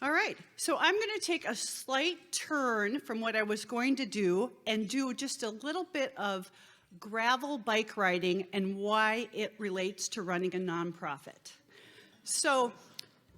All right, so I'm going to take a slight turn from what I was going to do and do just a little bit of gravel bike riding and why it relates to running a nonprofit. So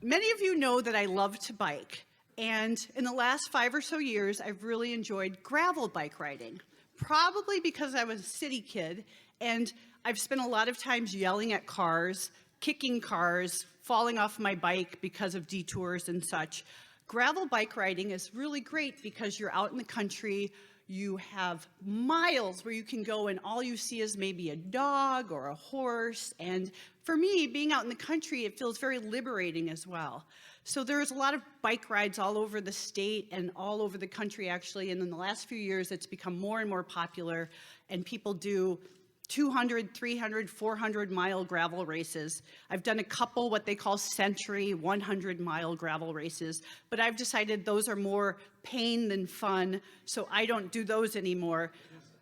many of you know that I love to bike, and in the last 5 or so years, I've really enjoyed gravel bike riding, probably because I was a city kid, and I've spent a lot of times yelling at cars, kicking cars, falling off my bike because of detours and such. Gravel bike riding is really great because you're out in the country, you have miles where you can go and all you see is maybe a dog or a horse. And for me, being out in the country, it feels very liberating as well. So there's a lot of bike rides all over the state and all over the country actually. And in the last few years, it's become more and more popular and people do 200, 300, 400-mile gravel races. I've done a couple what they call century 100-mile gravel races, but I've decided those are more pain than fun, so I don't do those anymore.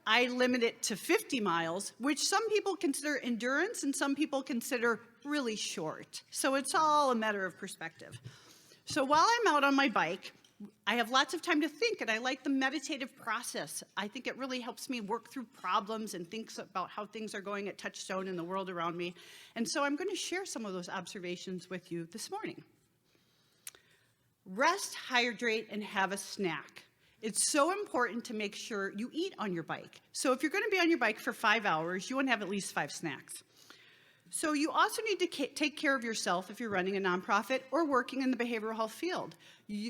I limit it to 50 miles, which some people consider endurance and some people consider really short. So it's all a matter of perspective. So while I'm out on my bike, I have lots of time to think, and I like the meditative process. I think it really helps me work through problems and think about how things are going at Touchstone and the world around me. And so I'm going to share some of those observations with you this morning. Rest, hydrate, and have a snack. It's so important to make sure you eat on your bike. So if you're going to be on your bike for 5 hours, you want to have at least 5 snacks. So you also need to take care of yourself if you're running a nonprofit or working in the behavioral health field.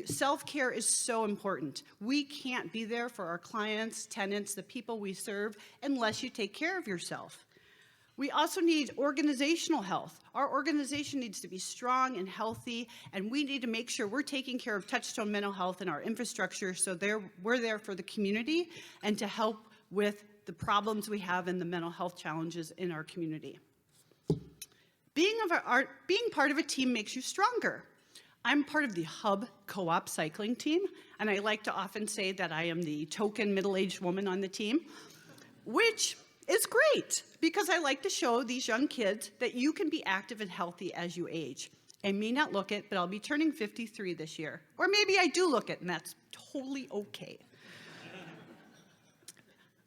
Self-care is so important. We can't be there for our clients, tenants, the people we serve, unless you take care of yourself. We also need organizational health. Our organization needs to be strong and healthy, and we need to make sure we're taking care of Touchstone mental health and our infrastructure so we're there for the community and to help with the problems we have and the mental health challenges in our community. Being part of a team makes you stronger. I'm part of the Hub Co-op cycling team, and I like to often say that I am the token middle-aged woman on the team, which is great because I like to show these young kids that you can be active and healthy as you age. I may not look it, but I'll be turning 53 this year. Or maybe I do look it, and that's totally okay.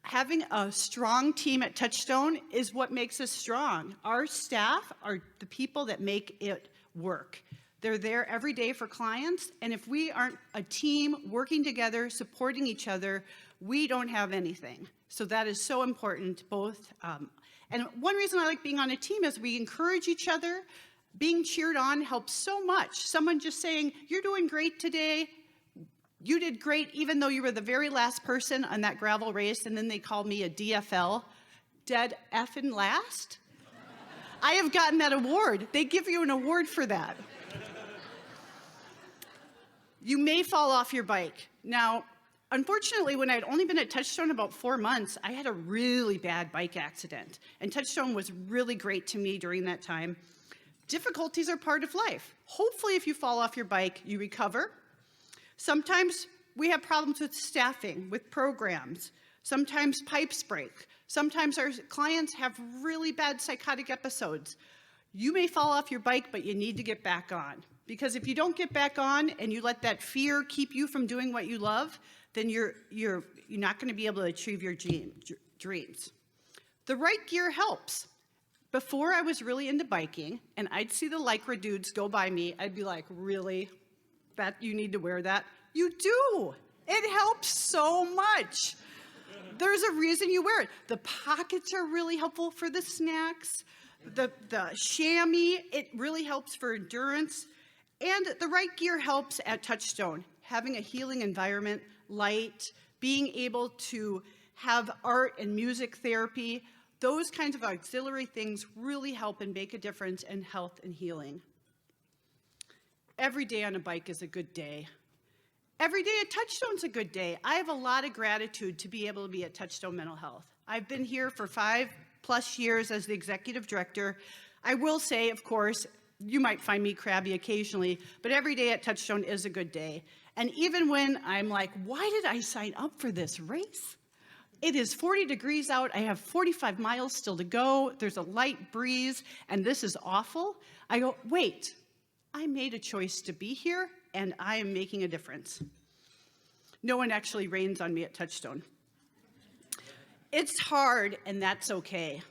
Having a strong team at Touchstone is what makes us strong. Our staff are the people that make it work. They're there every day for clients, and if we aren't a team working together, supporting each other, we don't have anything. So that is so important, both. And one reason I like being on a team is we encourage each other. Being cheered on helps so much. Someone just saying, "You're doing great today. You did great," even though you were the very last person on that gravel race, and then they called me a DFL, dead effing last. I have gotten that award. They give you an award for that. You may fall off your bike. Now, unfortunately, when I'd only been at Touchstone about 4 months, I had a really bad bike accident, and Touchstone was really great to me during that time. Difficulties are part of life. Hopefully, if you fall off your bike, you recover. Sometimes we have problems with staffing, with programs. Sometimes pipes break. Sometimes our clients have really bad psychotic episodes. You may fall off your bike, but you need to get back on. Because if you don't get back on and you let that fear keep you from doing what you love, then you're not going to be able to achieve your dreams. The right gear helps. Before I was really into biking, and I'd see the Lycra dudes go by me, I'd be like, "Really? That you need to wear that?" You do. It helps so much. There's a reason you wear it. The pockets are really helpful for the snacks. The chamois, it really helps for endurance. And the right gear helps at Touchstone. Having a healing environment, light, being able to have art and music therapy, those kinds of auxiliary things really help and make a difference in health and healing. Every day on a bike is a good day. Every day at Touchstone's a good day. I have a lot of gratitude to be able to be at Touchstone Mental Health. I've been here for 5+ years as the executive director. I will say, of course, you might find me crabby occasionally, but every day at Touchstone is a good day. And even when I'm like, why did I sign up for this race? It is 40 degrees out. I have 45 miles still to go. There's a light breeze, and this is awful. I go, wait, I made a choice to be here. and I am making a difference. No one actually rains on me at Touchstone. It's hard, and that's okay.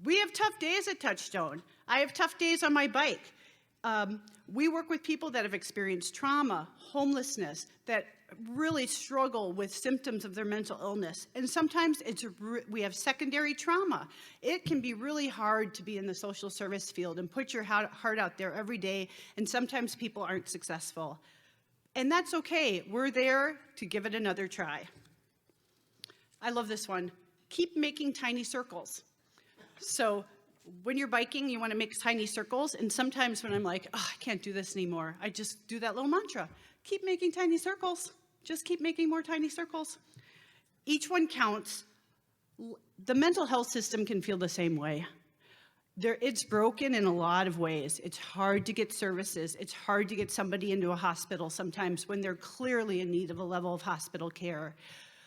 We have tough days at Touchstone. I have tough days on my bike. We work with people that have experienced trauma, homelessness, that really struggle with symptoms of their mental illness. And sometimes we have secondary trauma. It can be really hard to be in the social service field and put your heart out there every day, and sometimes people aren't successful. And that's okay. We're there to give it another try. I love this one. Keep making tiny circles. So when you're biking, you want to make tiny circles. And sometimes when I'm like, oh, I can't do this anymore, I just do that little mantra. Keep making tiny circles. Just keep making more tiny circles. Each one counts. The mental health system can feel the same way. It's broken in a lot of ways. It's hard to get services. It's hard to get somebody into a hospital sometimes when they're clearly in need of a level of hospital care.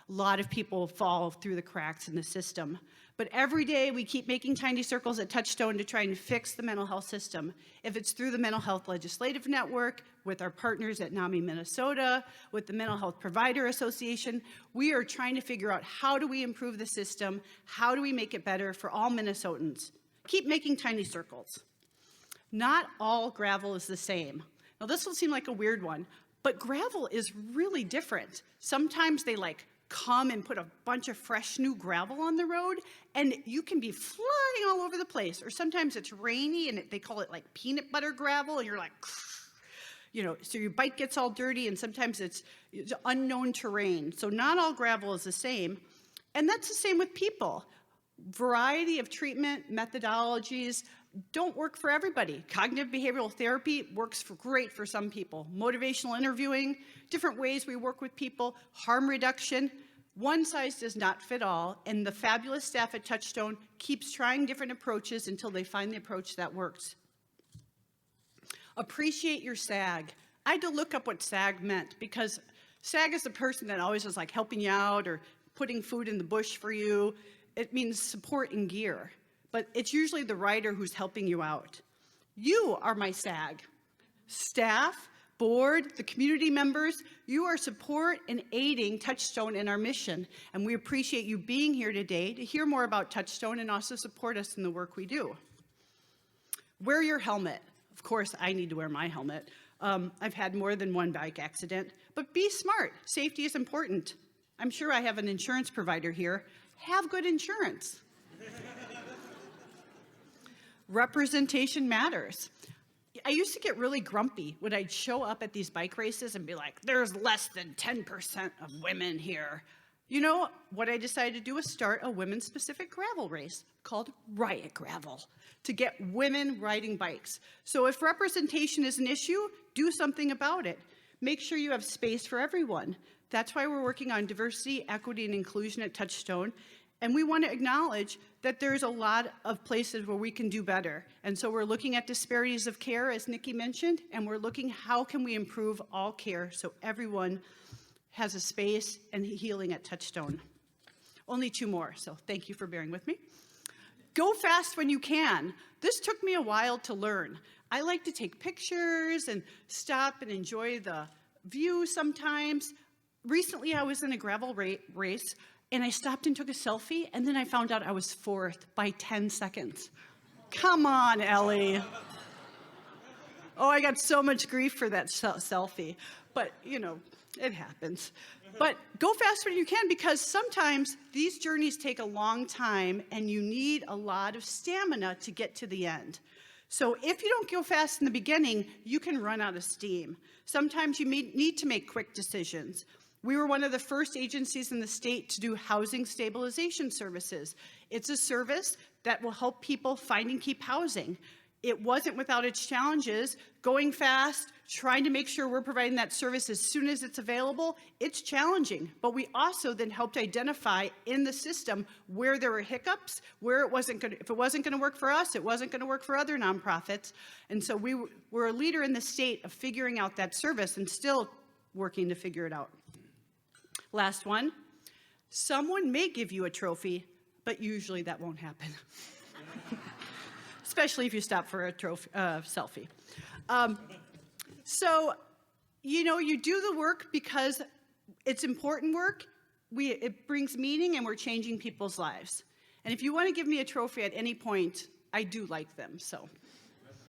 A lot of people fall through the cracks in the system. But every day we keep making tiny circles at Touchstone to try and fix the mental health system. If it's through the Mental Health Legislative Network, with our partners at NAMI Minnesota, with the Mental Health Provider Association, we are trying to figure out how do we improve the system, how do we make it better for all Minnesotans. Keep making tiny circles. Not all gravel is the same. Now this will seem like a weird one, but gravel is really different. Sometimes they come and put a bunch of fresh new gravel on the road, and you can be flying all over the place. Or sometimes it's rainy and they call it peanut butter gravel, and you're so your bike gets all dirty, and sometimes it's unknown terrain. So not all gravel is the same. And that's the same with people. Variety of treatment methodologies don't work for everybody. Cognitive behavioral therapy works great for some people. Motivational interviewing, different ways we work with people, harm reduction. One size does not fit all, and the fabulous staff at Touchstone keeps trying different approaches until they find the approach that works. Appreciate your SAG. I had to look up what SAG meant, because SAG is the person that always is helping you out or putting food in the bush for you. It means support and gear, but it's usually the rider who's helping you out. You are my SAG. Staff, board, the community members, you are support and aiding Touchstone in our mission, and we appreciate you being here today to hear more about Touchstone and also support us in the work we do. Wear your helmet. Of course, I need to wear my helmet. I've had more than one bike accident, but be smart. Safety is important. I'm sure I have an insurance provider here. Have good insurance. Representation matters. I used to get really grumpy when I'd show up at these bike races and be like, there's less than 10% of women here. You know, what I decided to do was start a women-specific gravel race called Riot Gravel to get women riding bikes. So if representation is an issue, do something about it. Make sure you have space for everyone. That's why we're working on diversity, equity, and inclusion at Touchstone. And we want to acknowledge that there's a lot of places where we can do better. And so we're looking at disparities of care, as Nikki mentioned, and we're looking how can we improve all care so everyone has a space and healing at Touchstone. Only 2 more, so thank you for bearing with me. Go fast when you can. This took me a while to learn. I like to take pictures and stop and enjoy the view sometimes. Recently, I was in a gravel race, and I stopped and took a selfie, and then I found out I was 4th by 10 seconds. Come on, Ellie. Oh, I got so much grief for that selfie, but it happens. But go fast when you can, because sometimes these journeys take a long time, and you need a lot of stamina to get to the end. So if you don't go fast in the beginning, you can run out of steam. Sometimes you need to make quick decisions. We were one of the first agencies in the state to do housing stabilization services. It's a service that will help people find and keep housing. It wasn't without its challenges. Going fast, trying to make sure we're providing that service as soon as it's available, it's challenging. But we also then helped identify in the system where there were hiccups, where it wasn't going to, if it wasn't going to work for us, it wasn't going to work for other nonprofits. And so we were a leader in the state of figuring out that service and still working to figure it out. Last one, someone may give you a trophy, but usually that won't happen. Especially if you stop for a selfie. So you know, you do the work because it's important work. It brings meaning, and we're changing people's lives. And if you want to give me a trophy at any point, I do like them, so.